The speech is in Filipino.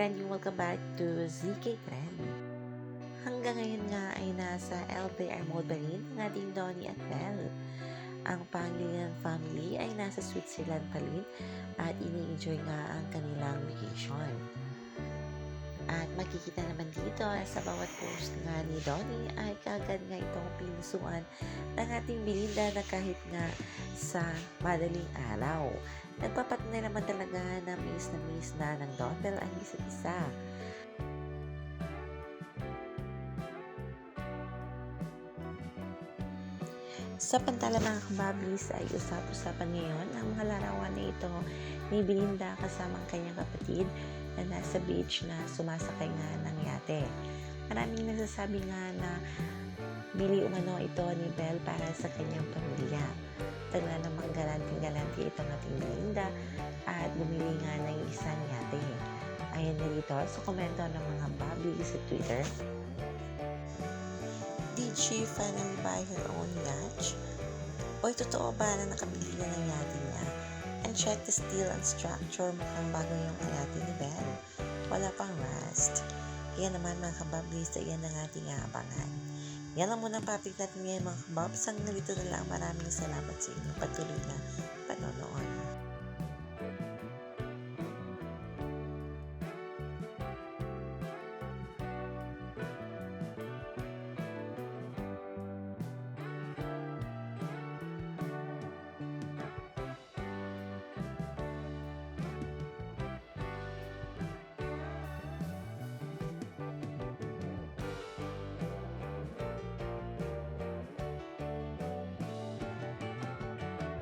ka-trending, welcome back to ZK Trend. Hanggang ngayon nga ay nasa LDR mode pa rin ang ating Donnie at Belle. Ang Pangilinan family ay nasa Switzerland pa rin at ini-enjoy nga ang kanilang vacation. At makikita naman dito sa bawat post nga ni Donnie ay kagad nga itong pinusuan ng ating Belinda na kahit nga sa madaling araw. Nagpapatunay naman talaga na miss na ng Donbel ang isa't isa. Sa pantala mga kabablis ay usap-usapan ngayon ang mga larawan na ito ni Belinda kasama ang kanyang kapatid na nasa beach na sumasakay nga ng yate. Maraming nagsasabi nga na bili umano ito ni Belle para sa kanyang pamilya. Tagla namang galanting-galanti itong ating Belinda at bumili nga ng isang yate. Ayan na dito sa komento ng mga babli sa Twitter. Did she finally buy her own yacht? Oy, totoo ba na nakabili na ng yate niya? And check the steel and structure, mukhang bago yung yate ni Belle. Wala pang rust. Yan naman mga kabablis, yan ang ating abangan. Yan lang muna ang topic natin ngayon mga kababs. Hanggang dito na lang. Maraming salamat sa inyong patuloy na panonood.